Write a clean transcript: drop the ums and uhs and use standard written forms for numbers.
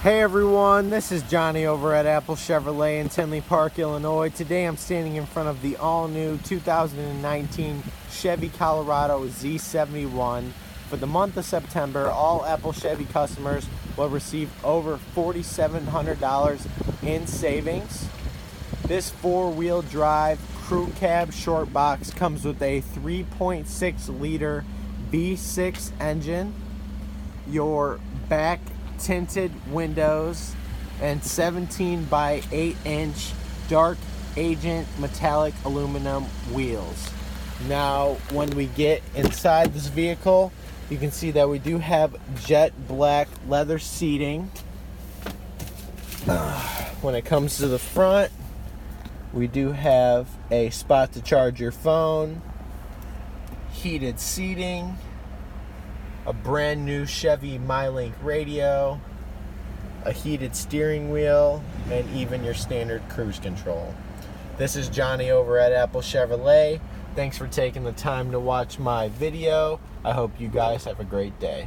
Hey everyone, this is Johnny over at Apple Chevrolet in Tinley Park, Illinois. Today I'm standing in front of the all-new 2019 Chevy Colorado Z71. For the month of September, all Apple Chevy customers will receive over $4,700 in savings. This four-wheel drive crew cab short box comes with a 3.6 liter V6 engine, your back tinted windows, and 17 by 8 inch dark agent metallic aluminum wheels. Now when we get inside this vehicle, you can see that we do have jet black leather seating. When it comes to the front, we do have a spot to charge your phone, heated seating, a brand new Chevy MyLink radio, a heated steering wheel, and even your standard cruise control. This is Johnny over at Apple Chevrolet. Thanks for taking the time to watch my video. I hope you guys have a great day.